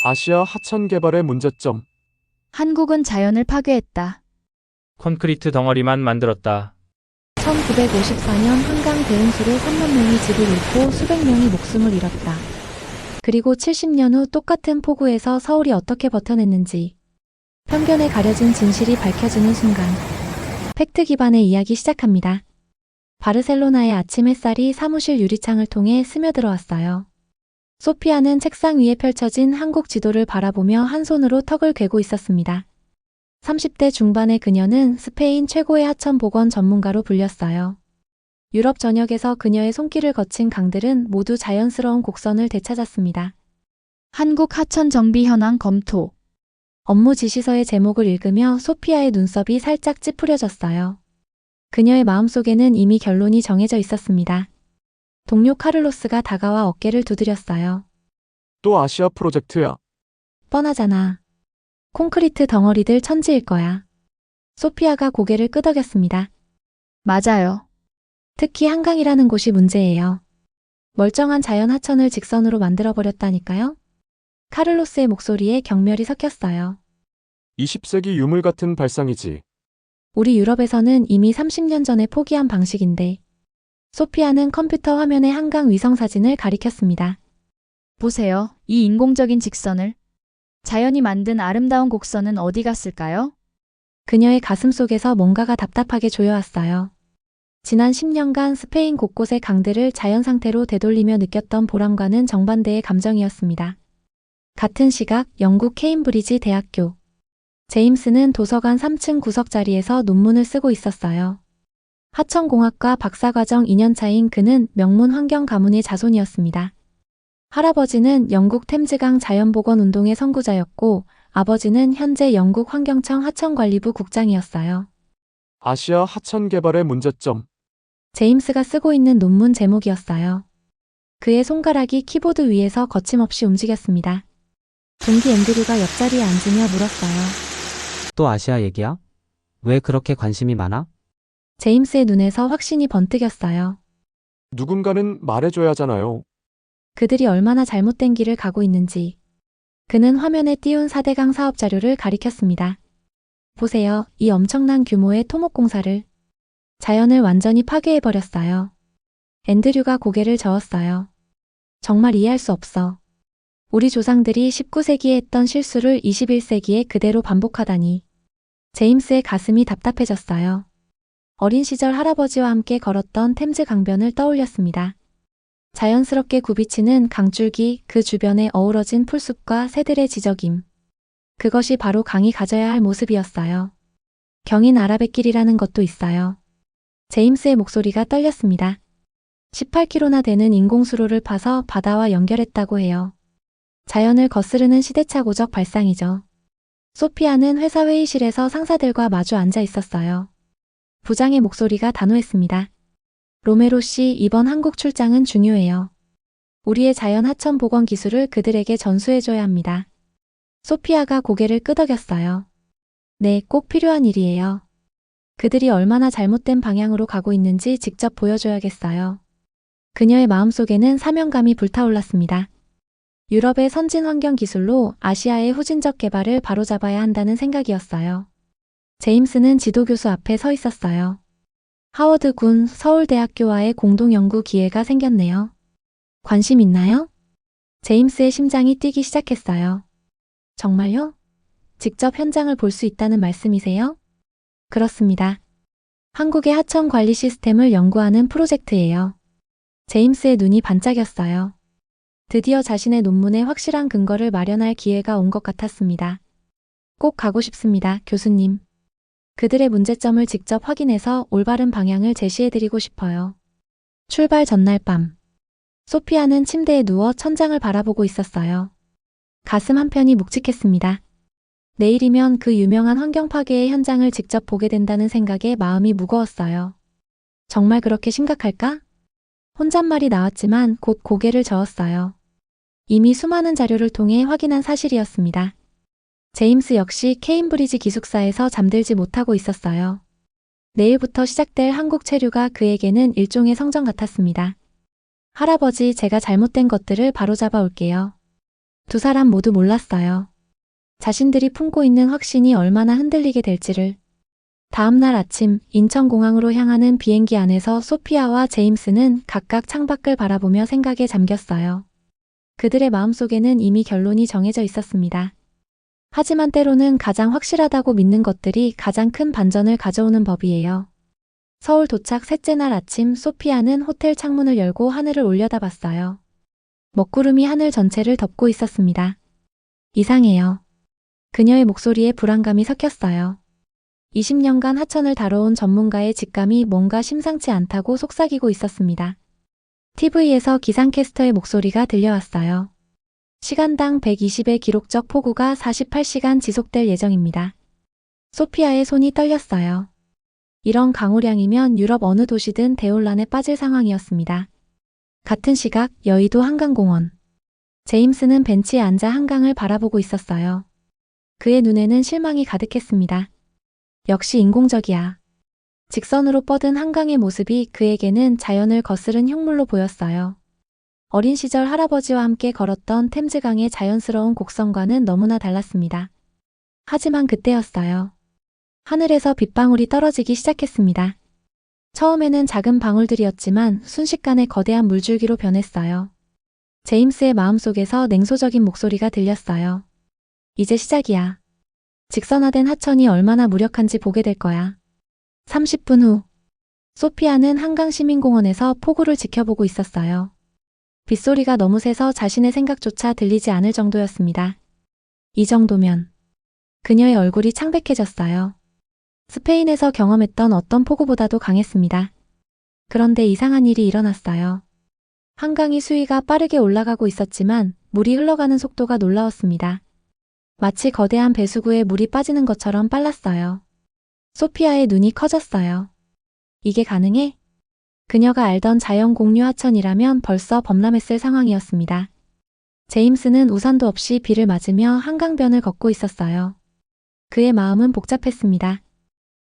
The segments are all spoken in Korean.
아시아 하천 개발의 문제점. 한국은 자연을 파괴했다. 콘크리트 덩어리만 만들었다. 1954년 한강 대홍수로 3만 명이 집을 잃고 수백 명이 목숨을 잃었다. 그리고 70년 후 똑같은 폭우에서 서울이 어떻게 버텨냈는지 편견에 가려진 진실이 밝혀지는 순간 팩트 기반의 이야기 시작합니다. 바르셀로나의 아침 햇살이 사무실 유리창을 통해 스며들어왔어요. 소피아는 책상 위에 펼쳐진 한국 지도를 바라보며 한 손으로 턱을 괴고 있었습니다. 30대 중반의 그녀는 스페인 최고의 하천 복원 전문가로 불렸어요. 유럽 전역에서 그녀의 손길을 거친 강들은 모두 자연스러운 곡선을 되찾았습니다. 한국 하천 정비 현황 검토. 업무 지시서의 제목을 읽으며 소피아의 눈썹이 살짝 찌푸려졌어요. 그녀의 마음속에는 이미 결론이 정해져 있었습니다. 동료 카를로스가 다가와 어깨를 두드렸어요. 또 아시아 프로젝트야. 뻔하잖아. 콘크리트 덩어리들 천지일 거야. 소피아가 고개를 끄덕였습니다. 맞아요. 특히 한강이라는 곳이 문제예요. 멀쩡한 자연 하천을 직선으로 만들어버렸다니까요? 카를로스의 목소리에 경멸이 섞였어요. 20세기 유물 같은 발상이지. 우리 유럽에서는 이미 30년 전에 포기한 방식인데. 소피아는 컴퓨터 화면에 한강 위성 사진을 가리켰습니다. 보세요. 이 인공적인 직선을. 자연이 만든 아름다운 곡선은 어디 갔을까요? 그녀의 가슴 속에서 뭔가가 답답하게 조여왔어요. 지난 10년간 스페인 곳곳의 강들을 자연 상태로 되돌리며 느꼈던 보람과는 정반대의 감정이었습니다. 같은 시각 영국 케임브리지 대학교. 제임스는 도서관 3층 구석 자리에서 논문을 쓰고 있었어요. 하천공학과 박사과정 2년차인 그는 명문 환경 가문의 자손이었습니다. 할아버지는 영국 템즈강 자연복원 운동의 선구자였고 아버지는 현재 영국 환경청 하천관리부 국장이었어요. 아시아 하천 개발의 문제점. 제임스가 쓰고 있는 논문 제목이었어요. 그의 손가락이 키보드 위에서 거침없이 움직였습니다. 동기 앤드류가 옆자리에 앉으며 물었어요. 또 아시아 얘기야? 왜 그렇게 관심이 많아? 제임스의 눈에서 확신이 번뜩였어요. 누군가는 말해줘야 하잖아요. 그들이 얼마나 잘못된 길을 가고 있는지. 그는 화면에 띄운 4대강 사업 자료를 가리켰습니다. 보세요. 이 엄청난 규모의 토목공사를. 자연을 완전히 파괴해버렸어요. 앤드류가 고개를 저었어요. 정말 이해할 수 없어. 우리 조상들이 19세기에 했던 실수를 21세기에 그대로 반복하다니. 제임스의 가슴이 답답해졌어요. 어린 시절 할아버지와 함께 걸었던 템즈 강변을 떠올렸습니다. 자연스럽게 굽이치는 강줄기, 그 주변에 어우러진 풀숲과 새들의 지저김. 그것이 바로 강이 가져야 할 모습이었어요. 경인 아라뱃길이라는 것도 있어요. 제임스의 목소리가 떨렸습니다. 18km나 되는 인공수로를 파서 바다와 연결했다고 해요. 자연을 거스르는 시대착오적 발상이죠. 소피아는 회사 회의실에서 상사들과 마주 앉아 있었어요. 부장의 목소리가 단호했습니다. 로메로 씨, 이번 한국 출장은 중요해요. 우리의 자연 하천 복원 기술을 그들에게 전수해줘야 합니다. 소피아가 고개를 끄덕였어요. 네, 꼭 필요한 일이에요. 그들이 얼마나 잘못된 방향으로 가고 있는지 직접 보여줘야겠어요. 그녀의 마음속에는 사명감이 불타올랐습니다. 유럽의 선진 환경 기술로 아시아의 후진적 개발을 바로잡아야 한다는 생각이었어요. 제임스는 지도교수 앞에 서 있었어요. 하워드 군 서울대학교와의 공동연구 기회가 생겼네요. 관심 있나요? 제임스의 심장이 뛰기 시작했어요. 정말요? 직접 현장을 볼 수 있다는 말씀이세요? 그렇습니다. 한국의 하천 관리 시스템을 연구하는 프로젝트예요. 제임스의 눈이 반짝였어요. 드디어 자신의 논문에 확실한 근거를 마련할 기회가 온 것 같았습니다. 꼭 가고 싶습니다, 교수님. 그들의 문제점을 직접 확인해서 올바른 방향을 제시해드리고 싶어요. 출발 전날 밤. 소피아는 침대에 누워 천장을 바라보고 있었어요. 가슴 한편이 묵직했습니다. 내일이면 그 유명한 환경 파괴의 현장을 직접 보게 된다는 생각에 마음이 무거웠어요. 정말 그렇게 심각할까? 혼잣말이 나왔지만 곧 고개를 저었어요. 이미 수많은 자료를 통해 확인한 사실이었습니다. 제임스 역시 케임브리지 기숙사에서 잠들지 못하고 있었어요. 내일부터 시작될 한국 체류가 그에게는 일종의 성전 같았습니다. 할아버지, 제가 잘못된 것들을 바로잡아 올게요. 두 사람 모두 몰랐어요. 자신들이 품고 있는 확신이 얼마나 흔들리게 될지를. 다음 날 아침 인천공항으로 향하는 비행기 안에서 소피아와 제임스는 각각 창밖을 바라보며 생각에 잠겼어요. 그들의 마음속에는 이미 결론이 정해져 있었습니다. 하지만 때로는 가장 확실하다고 믿는 것들이 가장 큰 반전을 가져오는 법이에요. 서울 도착 셋째 날 아침 소피아는 호텔 창문을 열고 하늘을 올려다봤어요. 먹구름이 하늘 전체를 덮고 있었습니다. 이상해요. 그녀의 목소리에 불안감이 섞였어요. 20년간 하천을 다뤄온 전문가의 직감이 뭔가 심상치 않다고 속삭이고 있었습니다. TV에서 기상캐스터의 목소리가 들려왔어요. 시간당 120의 기록적 폭우가 48시간 지속될 예정입니다. 소피아의 손이 떨렸어요. 이런 강우량이면 유럽 어느 도시든 대혼란에 빠질 상황이었습니다. 같은 시각 여의도 한강공원. 제임스는 벤치에 앉아 한강을 바라보고 있었어요. 그의 눈에는 실망이 가득했습니다. 역시 인공적이야. 직선으로 뻗은 한강의 모습이 그에게는 자연을 거스른 흉물로 보였어요. 어린 시절 할아버지와 함께 걸었던 템즈강의 자연스러운 곡선과는 너무나 달랐습니다. 하지만 그때였어요. 하늘에서 빗방울이 떨어지기 시작했습니다. 처음에는 작은 방울들이었지만 순식간에 거대한 물줄기로 변했어요. 제임스의 마음속에서 냉소적인 목소리가 들렸어요. 이제 시작이야. 직선화된 하천이 얼마나 무력한지 보게 될 거야. 30분 후, 소피아는 한강시민공원에서 폭우를 지켜보고 있었어요. 빗소리가 너무 세서 자신의 생각조차 들리지 않을 정도였습니다. 이 정도면 그녀의 얼굴이 창백해졌어요. 스페인에서 경험했던 어떤 폭우보다도 강했습니다. 그런데 이상한 일이 일어났어요. 한강의 수위가 빠르게 올라가고 있었지만 물이 흘러가는 속도가 놀라웠습니다. 마치 거대한 배수구에 물이 빠지는 것처럼 빨랐어요. 소피아의 눈이 커졌어요. 이게 가능해? 그녀가 알던 자연 공유 하천이라면 벌써 범람했을 상황이었습니다. 제임스는 우산도 없이 비를 맞으며 한강변을 걷고 있었어요. 그의 마음은 복잡했습니다.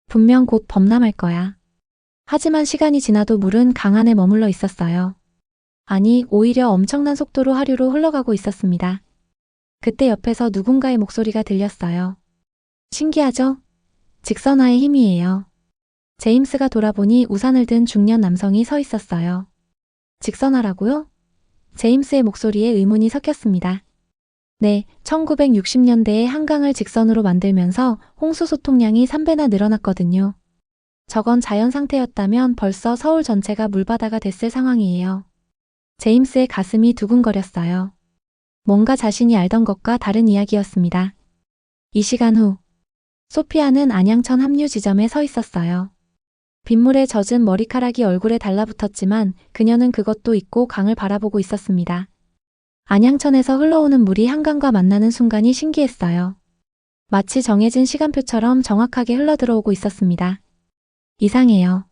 분명 곧 범람할 거야. 하지만 시간이 지나도 물은 강 안에 머물러 있었어요. 아니, 오히려 엄청난 속도로 하류로 흘러가고 있었습니다. 그때 옆에서 누군가의 목소리가 들렸어요. 신기하죠? 직선화의 힘이에요. 제임스가 돌아보니 우산을 든 중년 남성이 서 있었어요. 직선화라고요? 제임스의 목소리에 의문이 섞였습니다. 네, 1960년대에 한강을 직선으로 만들면서 홍수 소통량이 3배나 늘어났거든요. 저건 자연 상태였다면 벌써 서울 전체가 물바다가 됐을 상황이에요. 제임스의 가슴이 두근거렸어요. 뭔가 자신이 알던 것과 다른 이야기였습니다. 이 시간 후, 소피아는 안양천 합류 지점에 서 있었어요. 빗물에 젖은 머리카락이 얼굴에 달라붙었지만 그녀는 그것도 잊고 강을 바라보고 있었습니다. 안양천에서 흘러오는 물이 한강과 만나는 순간이 신기했어요. 마치 정해진 시간표처럼 정확하게 흘러들어오고 있었습니다. 이상해요.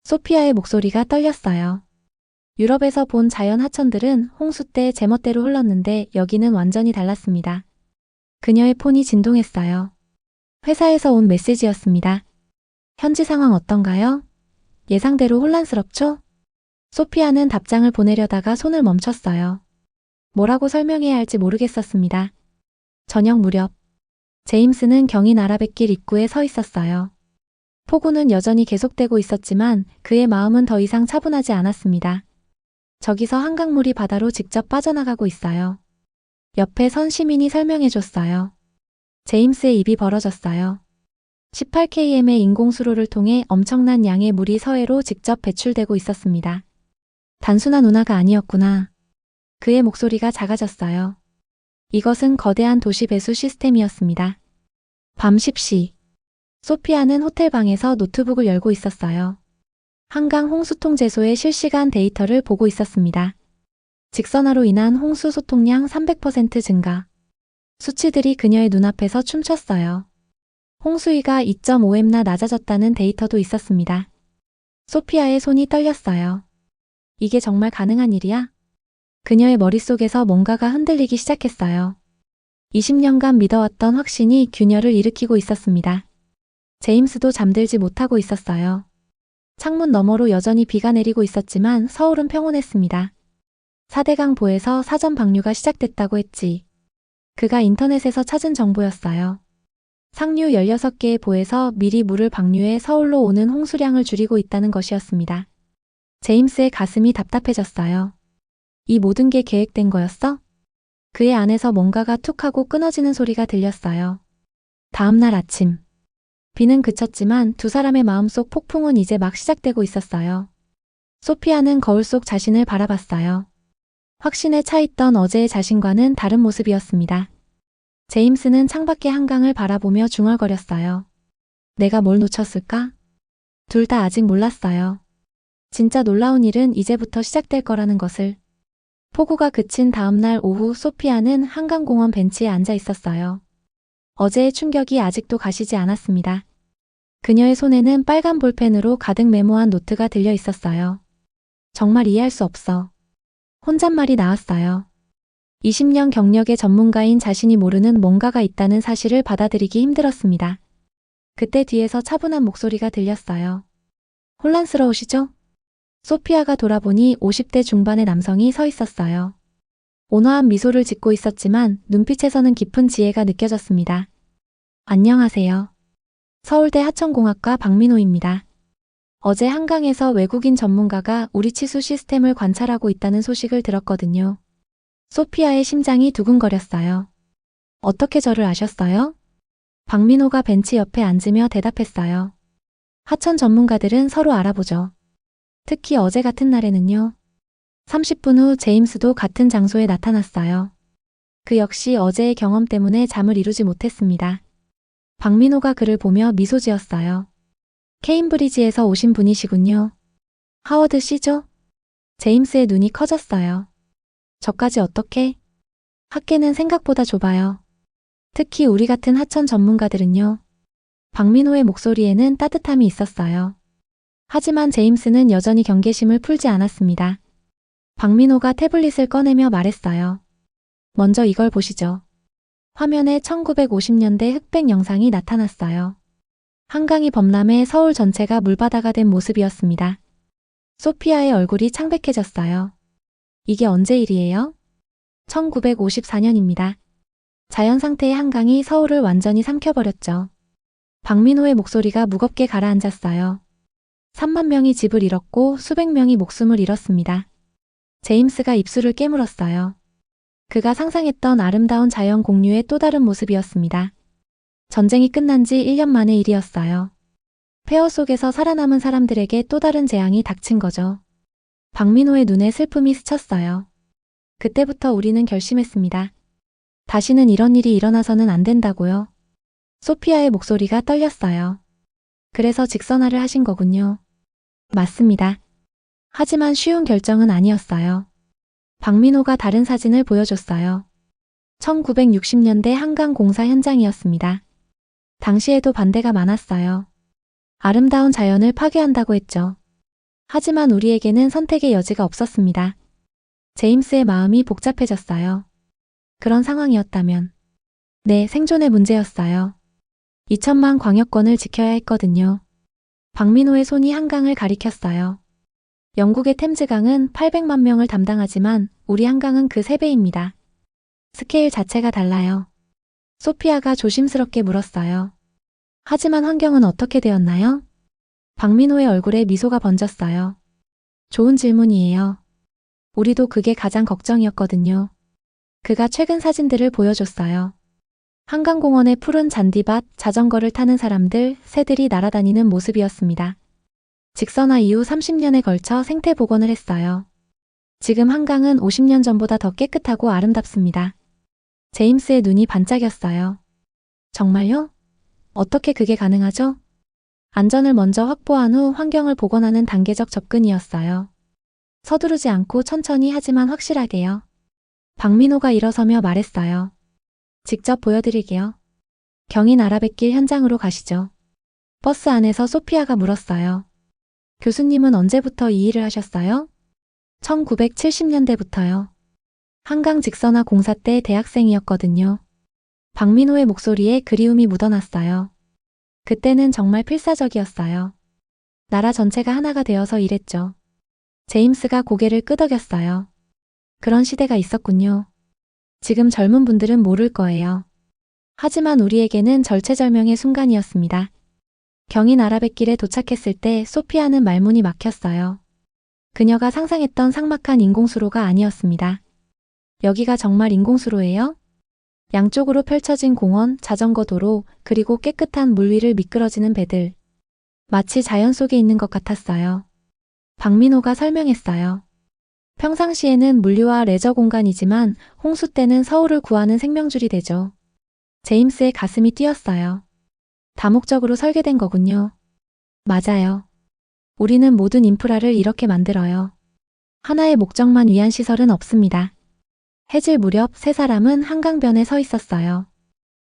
소피아의 목소리가 떨렸어요. 유럽에서 본 자연 하천들은 홍수 때 제멋대로 흘렀는데 여기는 완전히 달랐습니다. 그녀의 폰이 진동했어요. 회사에서 온 메시지였습니다. 현지 상황 어떤가요? 예상대로 혼란스럽죠? 소피아는 답장을 보내려다가 손을 멈췄어요. 뭐라고 설명해야 할지 모르겠었습니다. 저녁 무렵, 제임스는 경인 아라뱃길 입구에 서 있었어요. 폭우는 여전히 계속되고 있었지만 그의 마음은 더 이상 차분하지 않았습니다. 저기서 한강물이 바다로 직접 빠져나가고 있어요. 옆에 선 시민이 설명해줬어요. 제임스의 입이 벌어졌어요. 18km의 인공수로를 통해 엄청난 양의 물이 서해로 직접 배출되고 있었습니다. 단순한 운하가 아니었구나. 그의 목소리가 작아졌어요. 이것은 거대한 도시 배수 시스템이었습니다. 밤 10시. 소피아는 호텔방에서 노트북을 열고 있었어요. 한강 홍수통제소의 실시간 데이터를 보고 있었습니다. 직선화로 인한 홍수 소통량 300% 증가. 수치들이 그녀의 눈앞에서 춤췄어요. 홍수위가 2.5m나 낮아졌다는 데이터도 있었습니다. 소피아의 손이 떨렸어요. 이게 정말 가능한 일이야? 그녀의 머릿속에서 뭔가가 흔들리기 시작했어요. 20년간 믿어왔던 확신이 균열을 일으키고 있었습니다. 제임스도 잠들지 못하고 있었어요. 창문 너머로 여전히 비가 내리고 있었지만 서울은 평온했습니다. 사대강 보에서 사전 방류가 시작됐다고 했지. 그가 인터넷에서 찾은 정보였어요. 상류 16개의 보에서 미리 물을 방류해 서울로 오는 홍수량을 줄이고 있다는 것이었습니다. 제임스의 가슴이 답답해졌어요. 이 모든 게 계획된 거였어? 그의 안에서 뭔가가 툭 하고 끊어지는 소리가 들렸어요. 다음 날 아침. 비는 그쳤지만 두 사람의 마음속 폭풍은 이제 막 시작되고 있었어요. 소피아는 거울 속 자신을 바라봤어요. 확신에 차있던 어제의 자신과는 다른 모습이었습니다. 제임스는 창밖의 한강을 바라보며 중얼거렸어요. 내가 뭘 놓쳤을까? 둘 다 아직 몰랐어요. 진짜 놀라운 일은 이제부터 시작될 거라는 것을. 폭우가 그친 다음 날 오후 소피아는 한강공원 벤치에 앉아 있었어요. 어제의 충격이 아직도 가시지 않았습니다. 그녀의 손에는 빨간 볼펜으로 가득 메모한 노트가 들려 있었어요. 정말 이해할 수 없어. 혼잣말이 나왔어요. 20년 경력의 전문가인 자신이 모르는 뭔가가 있다는 사실을 받아들이기 힘들었습니다. 그때 뒤에서 차분한 목소리가 들렸어요. 혼란스러우시죠? 소피아가 돌아보니 50대 중반의 남성이 서 있었어요. 온화한 미소를 짓고 있었지만 눈빛에서는 깊은 지혜가 느껴졌습니다. 안녕하세요. 서울대 하천공학과 박민호입니다. 어제 한강에서 외국인 전문가가 우리 치수 시스템을 관찰하고 있다는 소식을 들었거든요. 소피아의 심장이 두근거렸어요. 어떻게 저를 아셨어요? 박민호가 벤치 옆에 앉으며 대답했어요. 하천 전문가들은 서로 알아보죠. 특히 어제 같은 날에는요. 30분 후 제임스도 같은 장소에 나타났어요. 그 역시 어제의 경험 때문에 잠을 이루지 못했습니다. 박민호가 그를 보며 미소 지었어요. 케임브리지에서 오신 분이시군요. 하워드 씨죠? 제임스의 눈이 커졌어요. 저까지 어떻게? 학계는 생각보다 좁아요. 특히 우리 같은 하천 전문가들은요. 박민호의 목소리에는 따뜻함이 있었어요. 하지만 제임스는 여전히 경계심을 풀지 않았습니다. 박민호가 태블릿을 꺼내며 말했어요. 먼저 이걸 보시죠. 화면에 1950년대 흑백 영상이 나타났어요. 한강이 범람해 서울 전체가 물바다가 된 모습이었습니다. 소피아의 얼굴이 창백해졌어요. 이게 언제 일이에요? 1954년입니다. 자연 상태의 한강이 서울을 완전히 삼켜버렸죠. 박민호의 목소리가 무겁게 가라앉았어요. 3만 명이 집을 잃었고 수백 명이 목숨을 잃었습니다. 제임스가 입술을 깨물었어요. 그가 상상했던 아름다운 자연 공유의 또 다른 모습이었습니다. 전쟁이 끝난 지 1년 만의 일이었어요. 폐허 속에서 살아남은 사람들에게 또 다른 재앙이 닥친 거죠. 박민호의 눈에 슬픔이 스쳤어요. 그때부터 우리는 결심했습니다. 다시는 이런 일이 일어나서는 안 된다고요. 소피아의 목소리가 떨렸어요. 그래서 직선화를 하신 거군요. 맞습니다. 하지만 쉬운 결정은 아니었어요. 박민호가 다른 사진을 보여줬어요. 1960년대 한강 공사 현장이었습니다. 당시에도 반대가 많았어요. 아름다운 자연을 파괴한다고 했죠. 하지만 우리에게는 선택의 여지가 없었습니다. 제임스의 마음이 복잡해졌어요. 그런 상황이었다면. 네, 생존의 문제였어요. 2천만 광역권을 지켜야 했거든요. 박민호의 손이 한강을 가리켰어요. 영국의 템즈강은 800만 명을 담당하지만 우리 한강은 그 3배입니다. 스케일 자체가 달라요. 소피아가 조심스럽게 물었어요. 하지만 환경은 어떻게 되었나요? 박민호의 얼굴에 미소가 번졌어요. 좋은 질문이에요. 우리도 그게 가장 걱정이었거든요. 그가 최근 사진들을 보여줬어요. 한강공원의 푸른 잔디밭, 자전거를 타는 사람들, 새들이 날아다니는 모습이었습니다. 직선화 이후 30년에 걸쳐 생태 복원을 했어요. 지금 한강은 50년 전보다 더 깨끗하고 아름답습니다. 제임스의 눈이 반짝였어요. 정말요? 어떻게 그게 가능하죠? 안전을 먼저 확보한 후 환경을 복원하는 단계적 접근이었어요. 서두르지 않고 천천히 하지만 확실하게요. 박민호가 일어서며 말했어요. 직접 보여드릴게요. 경인 아라뱃길 현장으로 가시죠. 버스 안에서 소피아가 물었어요. 교수님은 언제부터 이 일을 하셨어요? 1970년대부터요. 한강 직선화 공사 때 대학생이었거든요. 박민호의 목소리에 그리움이 묻어났어요. 그때는 정말 필사적이었어요. 나라 전체가 하나가 되어서 일했죠. 제임스가 고개를 끄덕였어요. 그런 시대가 있었군요. 지금 젊은 분들은 모를 거예요. 하지만 우리에게는 절체절명의 순간이었습니다. 경인 아라뱃길에 도착했을 때 소피아는 말문이 막혔어요. 그녀가 상상했던 삭막한 인공수로가 아니었습니다. 여기가 정말 인공수로예요? 양쪽으로 펼쳐진 공원, 자전거 도로, 그리고 깨끗한 물 위를 미끄러지는 배들. 마치 자연 속에 있는 것 같았어요. 박민호가 설명했어요. 평상시에는 물류와 레저 공간이지만 홍수 때는 서울을 구하는 생명줄이 되죠. 제임스의 가슴이 뛰었어요. 다목적으로 설계된 거군요. 맞아요. 우리는 모든 인프라를 이렇게 만들어요. 하나의 목적만 위한 시설은 없습니다. 해질 무렵 세 사람은 한강변에 서 있었어요.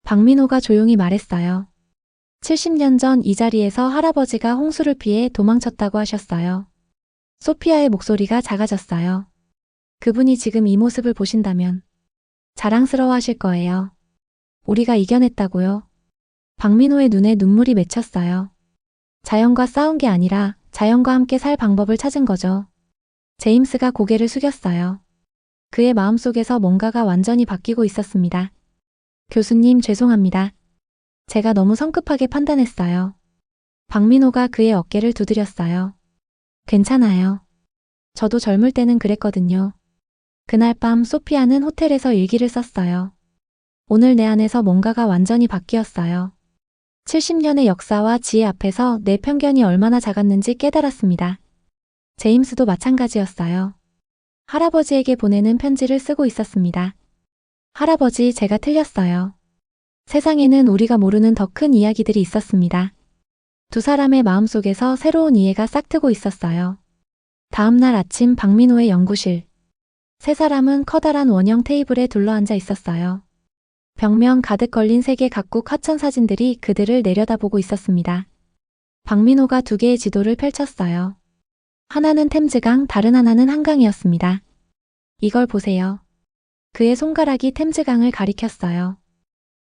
박민호가 조용히 말했어요. 70년 전 이 자리에서 할아버지가 홍수를 피해 도망쳤다고 하셨어요. 소피아의 목소리가 작아졌어요. 그분이 지금 이 모습을 보신다면 자랑스러워 하실 거예요. 우리가 이겨냈다고요. 박민호의 눈에 눈물이 맺혔어요. 자연과 싸운 게 아니라 자연과 함께 살 방법을 찾은 거죠. 제임스가 고개를 숙였어요. 그의 마음속에서 뭔가가 완전히 바뀌고 있었습니다. 교수님, 죄송합니다. 제가 너무 성급하게 판단했어요. 박민호가 그의 어깨를 두드렸어요. 괜찮아요. 저도 젊을 때는 그랬거든요. 그날 밤 소피아는 호텔에서 일기를 썼어요. 오늘 내 안에서 뭔가가 완전히 바뀌었어요. 70년의 역사와 지혜 앞에서 내 편견이 얼마나 작았는지 깨달았습니다. 제임스도 마찬가지였어요. 할아버지에게 보내는 편지를 쓰고 있었습니다. 할아버지, 제가 틀렸어요. 세상에는 우리가 모르는 더 큰 이야기들이 있었습니다. 두 사람의 마음속에서 새로운 이해가 싹트고 있었어요. 다음 날 아침 박민호의 연구실. 세 사람은 커다란 원형 테이블에 둘러앉아 있었어요. 벽면 가득 걸린 세계 각국 하천 사진들이 그들을 내려다보고 있었습니다. 박민호가 두 개의 지도를 펼쳤어요. 하나는 템즈강, 다른 하나는 한강이었습니다. 이걸 보세요. 그의 손가락이 템즈강을 가리켰어요.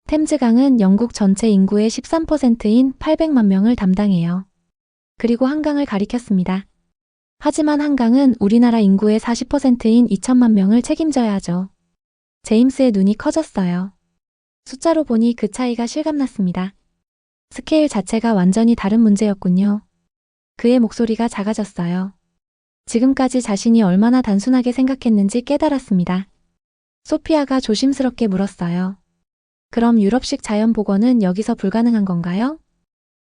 템즈강은 영국 전체 인구의 13%인 800만 명을 담당해요. 그리고 한강을 가리켰습니다. 하지만 한강은 우리나라 인구의 40%인 2천만 명을 책임져야 하죠. 제임스의 눈이 커졌어요. 숫자로 보니 그 차이가 실감났습니다. 스케일 자체가 완전히 다른 문제였군요. 그의 목소리가 작아졌어요. 지금까지 자신이 얼마나 단순하게 생각했는지 깨달았습니다. 소피아가 조심스럽게 물었어요. 그럼 유럽식 자연복원은 여기서 불가능한 건가요?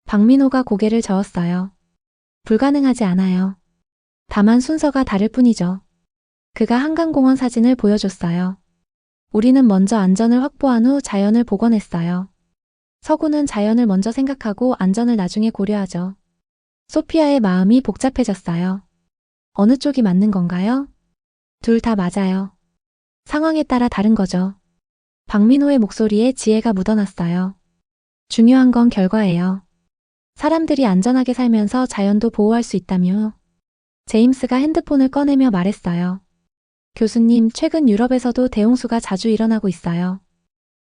박민호가 고개를 저었어요. 불가능하지 않아요. 다만 순서가 다를 뿐이죠. 그가 한강공원 사진을 보여줬어요. 우리는 먼저 안전을 확보한 후 자연을 복원했어요. 서구는 자연을 먼저 생각하고 안전을 나중에 고려하죠. 소피아의 마음이 복잡해졌어요. 어느 쪽이 맞는 건가요? 둘 다 맞아요. 상황에 따라 다른 거죠. 박민호의 목소리에 지혜가 묻어났어요. 중요한 건 결과예요. 사람들이 안전하게 살면서 자연도 보호할 수 있다며. 제임스가 핸드폰을 꺼내며 말했어요. 교수님, 최근 유럽에서도 대홍수가 자주 일어나고 있어요.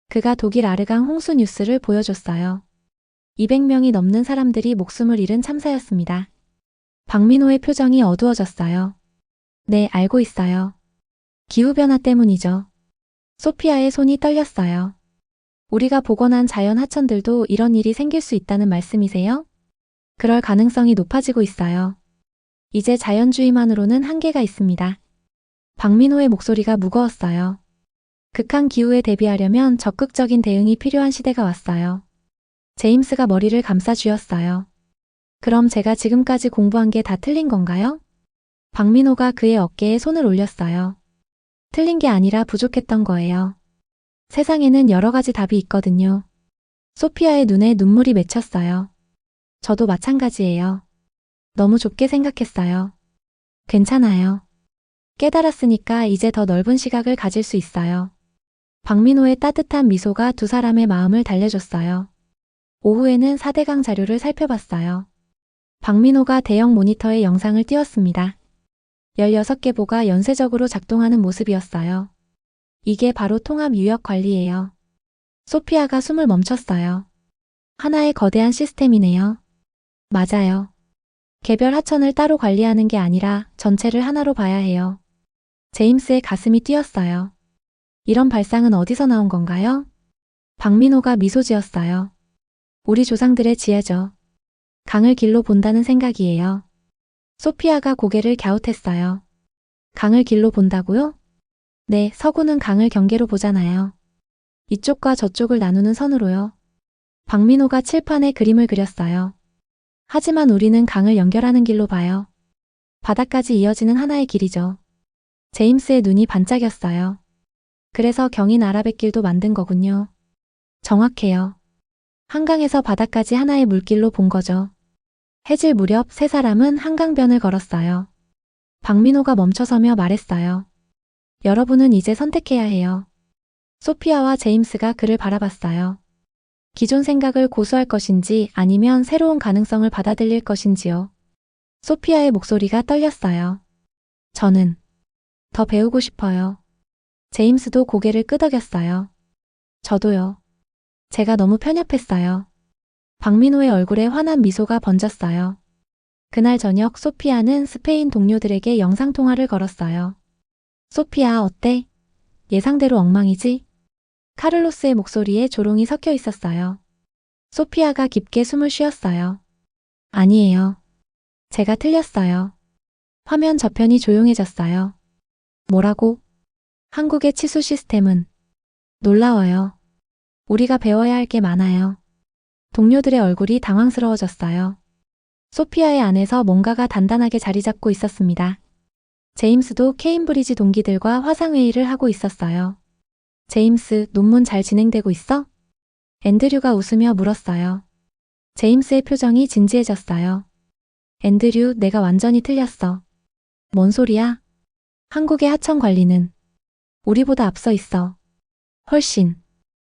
그가 독일 아르강 홍수 뉴스를 보여줬어요. 200명이 넘는 사람들이 목숨을 잃은 참사였습니다. 박민호의 표정이 어두워졌어요. 네, 알고 있어요. 기후변화 때문이죠. 소피아의 손이 떨렸어요. 우리가 복원한 자연 하천들도 이런 일이 생길 수 있다는 말씀이세요? 그럴 가능성이 높아지고 있어요. 이제 자연주의만으로는 한계가 있습니다. 박민호의 목소리가 무거웠어요. 극한 기후에 대비하려면 적극적인 대응이 필요한 시대가 왔어요. 제임스가 머리를 감싸 쥐었어요. 그럼 제가 지금까지 공부한 게 다 틀린 건가요? 박민호가 그의 어깨에 손을 올렸어요. 틀린 게 아니라 부족했던 거예요. 세상에는 여러 가지 답이 있거든요. 소피아의 눈에 눈물이 맺혔어요. 저도 마찬가지예요. 너무 좁게 생각했어요. 괜찮아요. 깨달았으니까 이제 더 넓은 시각을 가질 수 있어요. 박민호의 따뜻한 미소가 두 사람의 마음을 달래줬어요. 오후에는 4대강 자료를 살펴봤어요. 박민호가 대형 모니터에 영상을 띄웠습니다. 16개 보가 연쇄적으로 작동하는 모습이었어요. 이게 바로 통합 유역 관리예요. 소피아가 숨을 멈췄어요. 하나의 거대한 시스템이네요. 맞아요. 개별 하천을 따로 관리하는 게 아니라 전체를 하나로 봐야 해요. 제임스의 가슴이 뛰었어요. 이런 발상은 어디서 나온 건가요? 박민호가 미소 지었어요. 우리 조상들의 지혜죠. 강을 길로 본다는 생각이에요. 소피아가 고개를 갸웃했어요. 강을 길로 본다고요? 네, 서구는 강을 경계로 보잖아요. 이쪽과 저쪽을 나누는 선으로요. 박민호가 칠판에 그림을 그렸어요. 하지만 우리는 강을 연결하는 길로 봐요. 바다까지 이어지는 하나의 길이죠. 제임스의 눈이 반짝였어요. 그래서 경인 아라뱃길도 만든 거군요. 정확해요. 한강에서 바다까지 하나의 물길로 본 거죠. 해질 무렵 세 사람은 한강변을 걸었어요. 박민호가 멈춰서며 말했어요. 여러분은 이제 선택해야 해요. 소피아와 제임스가 그를 바라봤어요. 기존 생각을 고수할 것인지 아니면 새로운 가능성을 받아들일 것인지요. 소피아의 목소리가 떨렸어요. 저는 더 배우고 싶어요. 제임스도 고개를 끄덕였어요. 저도요. 제가 너무 편협했어요. 박민호의 얼굴에 환한 미소가 번졌어요. 그날 저녁 소피아는 스페인 동료들에게 영상통화를 걸었어요. 소피아, 어때? 예상대로 엉망이지? 카를로스의 목소리에 조롱이 섞여 있었어요. 소피아가 깊게 숨을 쉬었어요. 아니에요. 제가 틀렸어요. 화면 저편이 조용해졌어요. 뭐라고? 한국의 치수 시스템은 놀라워요. 우리가 배워야 할 게 많아요. 동료들의 얼굴이 당황스러워졌어요. 소피아의 안에서 뭔가가 단단하게 자리 잡고 있었습니다. 제임스도 케임브리지 동기들과 화상회의를 하고 있었어요. 제임스, 논문 잘 진행되고 있어? 앤드류가 웃으며 물었어요. 제임스의 표정이 진지해졌어요. 앤드류, 내가 완전히 틀렸어. 뭔 소리야? 한국의 하청 관리는 우리보다 앞서 있어. 훨씬.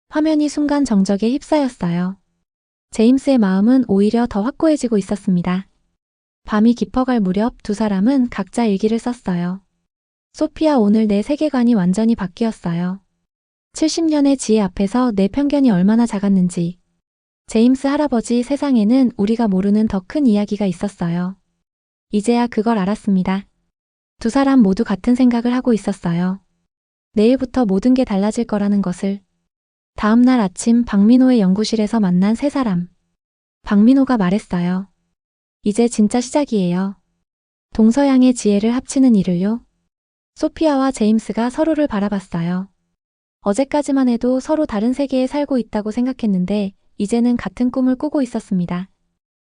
화면이 순간 정적에 휩싸였어요. 제임스의 마음은 오히려 더 확고해지고 있었습니다. 밤이 깊어갈 무렵 두 사람은 각자 일기를 썼어요. 소피아, 오늘 내 세계관이 완전히 바뀌었어요. 70년의 지혜 앞에서 내 편견이 얼마나 작았는지. 제임스 할아버지, 세상에는 우리가 모르는 더 큰 이야기가 있었어요. 이제야 그걸 알았습니다. 두 사람 모두 같은 생각을 하고 있었어요. 내일부터 모든 게 달라질 거라는 것을. 다음 날 아침 박민호의 연구실에서 만난 세 사람. 박민호가 말했어요. 이제 진짜 시작이에요. 동서양의 지혜를 합치는 일을요. 소피아와 제임스가 서로를 바라봤어요. 어제까지만 해도 서로 다른 세계에 살고 있다고 생각했는데 이제는 같은 꿈을 꾸고 있었습니다.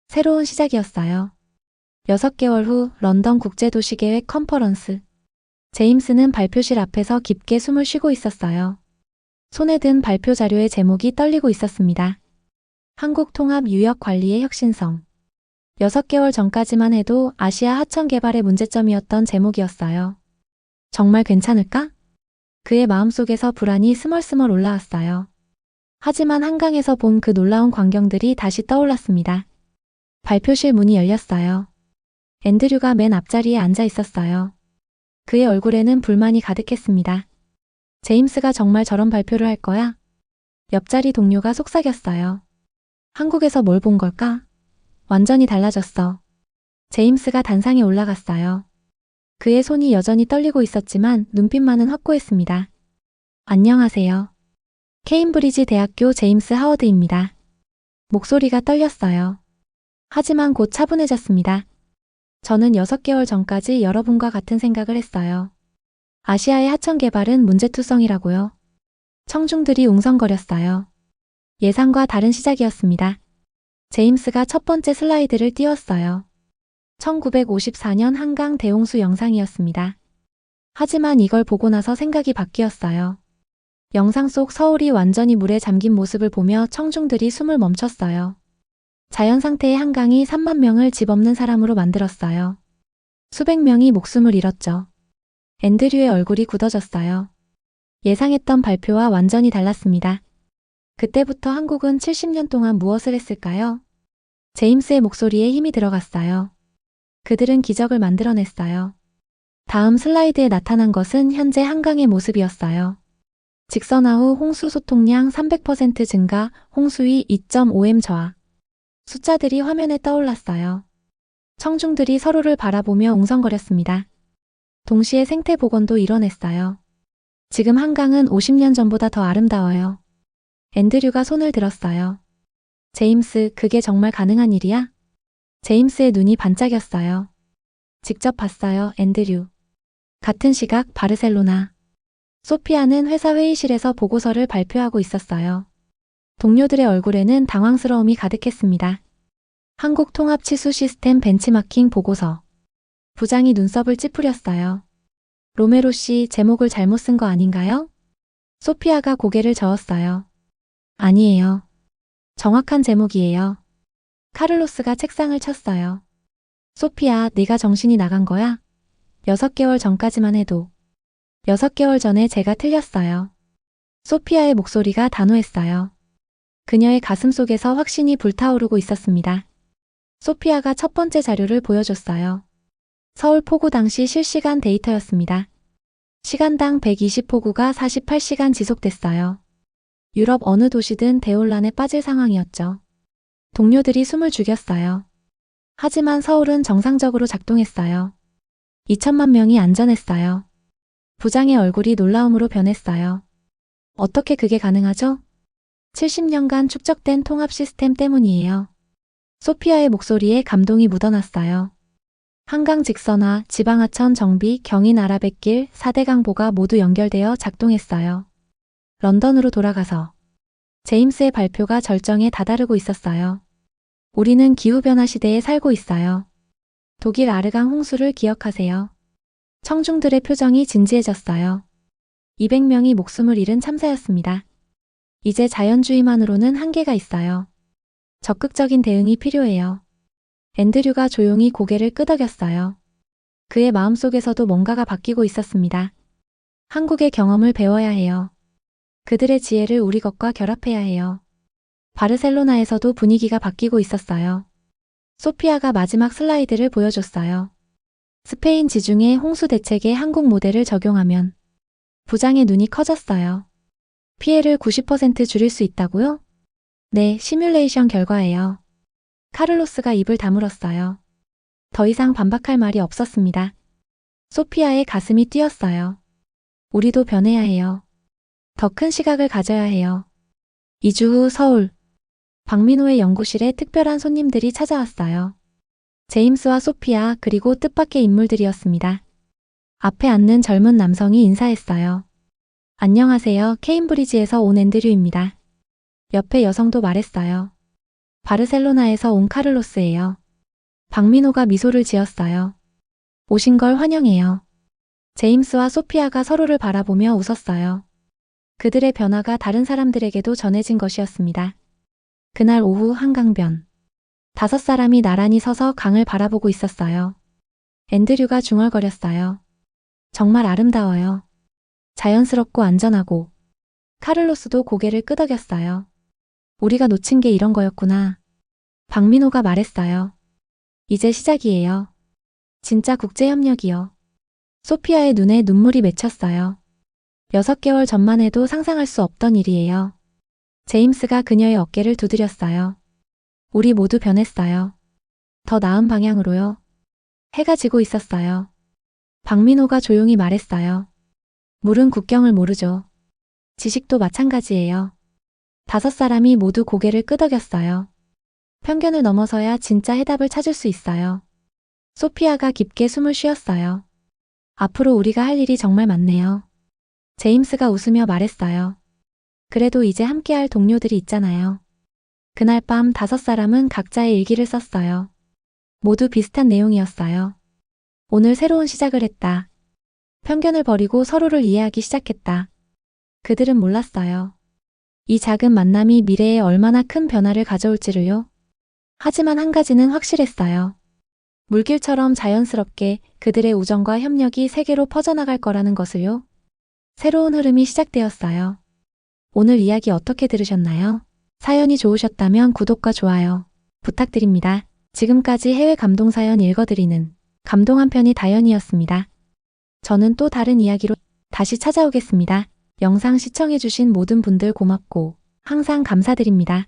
새로운 시작이었어요. 6개월 후 런던 국제도시계획 컨퍼런스. 제임스는 발표실 앞에서 깊게 숨을 쉬고 있었어요. 손에 든 발표 자료의 제목이 떨리고 있었습니다. 한국 통합 유역 관리의 혁신성. 6개월 전까지만 해도 아시아 하천 개발의 문제점이었던 제목이었어요. 정말 괜찮을까? 그의 마음속에서 불안이 스멀스멀 올라왔어요. 하지만 한강에서 본 그 놀라운 광경들이 다시 떠올랐습니다. 발표실 문이 열렸어요. 앤드류가 맨 앞자리에 앉아 있었어요. 그의 얼굴에는 불만이 가득했습니다. 제임스가 정말 저런 발표를 할 거야? 옆자리 동료가 속삭였어요. 한국에서 뭘 본 걸까? 완전히 달라졌어. 제임스가 단상에 올라갔어요. 그의 손이 여전히 떨리고 있었지만 눈빛만은 확고했습니다. 안녕하세요. 케임브리지 대학교 제임스 하워드입니다. 목소리가 떨렸어요. 하지만 곧 차분해졌습니다. 저는 6개월 전까지 여러분과 같은 생각을 했어요. 아시아의 하천 개발은 문제투성이라고요. 청중들이 웅성거렸어요. 예상과 다른 시작이었습니다. 제임스가 첫 번째 슬라이드를 띄웠어요. 1954년 한강 대홍수 영상이었습니다. 하지만 이걸 보고 나서 생각이 바뀌었어요. 영상 속 서울이 완전히 물에 잠긴 모습을 보며 청중들이 숨을 멈췄어요. 자연 상태의 한강이 3만 명을 집 없는 사람으로 만들었어요. 수백 명이 목숨을 잃었죠. 앤드류의 얼굴이 굳어졌어요. 예상했던 발표와 완전히 달랐습니다. 그때부터 한국은 70년 동안 무엇을 했을까요? 제임스의 목소리에 힘이 들어갔어요. 그들은 기적을 만들어냈어요. 다음 슬라이드에 나타난 것은 현재 한강의 모습이었어요. 직선화후 홍수 소통량 300% 증가, 홍수위 2.5m 저하. 숫자들이 화면에 떠올랐어요. 청중들이 서로를 바라보며 웅성거렸습니다. 동시에 생태 복원도 이뤄냈어요. 지금 한강은 50년 전보다 더 아름다워요. 앤드류가 손을 들었어요. 제임스, 그게 정말 가능한 일이야? 제임스의 눈이 반짝였어요. 직접 봤어요, 앤드류. 같은 시각 바르셀로나. 소피아는 회사 회의실에서 보고서를 발표하고 있었어요. 동료들의 얼굴에는 당황스러움이 가득했습니다. 한국 통합 치수 시스템 벤치마킹 보고서. 부장이 눈썹을 찌푸렸어요. 로메로 씨, 제목을 잘못 쓴 거 아닌가요? 소피아가 고개를 저었어요. 아니에요. 정확한 제목이에요. 카를로스가 책상을 쳤어요. 소피아, 네가 정신이 나간 거야? 6개월 전까지만 해도. 6개월 전에 제가 틀렸어요. 소피아의 목소리가 단호했어요. 그녀의 가슴 속에서 확신이 불타오르고 있었습니다. 소피아가 첫 번째 자료를 보여줬어요. 서울 폭우 당시 실시간 데이터였습니다. 시간당 120폭우가 48시간 지속됐어요. 유럽 어느 도시든 대혼란에 빠질 상황이었죠. 동료들이 숨을 죽였어요. 하지만 서울은 정상적으로 작동했어요. 2천만 명이 안전했어요. 부장의 얼굴이 놀라움으로 변했어요. 어떻게 그게 가능하죠? 70년간 축적된 통합 시스템 때문이에요. 소피아의 목소리에 감동이 묻어났어요. 한강 직선화, 지방하천 정비, 경인 아라뱃길, 4대 강보가 모두 연결되어 작동했어요. 런던으로 돌아가서 제임스의 발표가 절정에 다다르고 있었어요. 우리는 기후변화 시대에 살고 있어요. 독일 아르강 홍수를 기억하세요. 청중들의 표정이 진지해졌어요. 200명이 목숨을 잃은 참사였습니다. 이제 자연주의만으로는 한계가 있어요. 적극적인 대응이 필요해요. 앤드류가 조용히 고개를 끄덕였어요. 그의 마음속에서도 뭔가가 바뀌고 있었습니다. 한국의 경험을 배워야 해요. 그들의 지혜를 우리 것과 결합해야 해요. 바르셀로나에서도 분위기가 바뀌고 있었어요. 소피아가 마지막 슬라이드를 보여줬어요. 스페인 지중해 홍수 대책에 한국 모델을 적용하면 부장의 눈이 커졌어요. 피해를 90% 줄일 수 있다고요? 네, 시뮬레이션 결과예요. 카를로스가 입을 다물었어요. 더 이상 반박할 말이 없었습니다. 소피아의 가슴이 뛰었어요. 우리도 변해야 해요. 더 큰 시각을 가져야 해요. 2주 후 서울. 박민호의 연구실에 특별한 손님들이 찾아왔어요. 제임스와 소피아 그리고 뜻밖의 인물들이었습니다. 앞에 앉는 젊은 남성이 인사했어요. 안녕하세요. 케임브리지에서 온 앤드류입니다. 옆에 여성도 말했어요. 바르셀로나에서 온 카를로스예요. 박민호가 미소를 지었어요. 오신 걸 환영해요. 제임스와 소피아가 서로를 바라보며 웃었어요. 그들의 변화가 다른 사람들에게도 전해진 것이었습니다. 그날 오후 한강변. 5사람이 나란히 서서 강을 바라보고 있었어요. 앤드류가 중얼거렸어요. 정말 아름다워요. 자연스럽고 안전하고. 카를로스도 고개를 끄덕였어요. 우리가 놓친 게 이런 거였구나. 박민호가 말했어요. 이제 시작이에요. 진짜 국제협력이요. 소피아의 눈에 눈물이 맺혔어요. 6개월 전만 해도 상상할 수 없던 일이에요. 제임스가 그녀의 어깨를 두드렸어요. 우리 모두 변했어요. 더 나은 방향으로요. 해가 지고 있었어요. 박민호가 조용히 말했어요. 물은 국경을 모르죠. 지식도 마찬가지예요. 5사람이 모두 고개를 끄덕였어요. 편견을 넘어서야 진짜 해답을 찾을 수 있어요. 소피아가 깊게 숨을 쉬었어요. 앞으로 우리가 할 일이 정말 많네요. 제임스가 웃으며 말했어요. 그래도 이제 함께할 동료들이 있잖아요. 그날 밤 5사람은 각자의 일기를 썼어요. 모두 비슷한 내용이었어요. 오늘 새로운 시작을 했다. 편견을 버리고 서로를 이해하기 시작했다. 그들은 몰랐어요. 이 작은 만남이 미래에 얼마나 큰 변화를 가져올지를요. 하지만 한 가지는 확실했어요. 물길처럼 자연스럽게 그들의 우정과 협력이 세계로 퍼져나갈 거라는 것을요. 새로운 흐름이 시작되었어요. 오늘 이야기 어떻게 들으셨나요? 사연이 좋으셨다면 구독과 좋아요 부탁드립니다. 지금까지 해외 감동 사연 읽어드리는 감동 한 편이 다연이었습니다. 저는 또 다른 이야기로 다시 찾아오겠습니다. 영상 시청해주신 모든 분들 고맙고 항상 감사드립니다.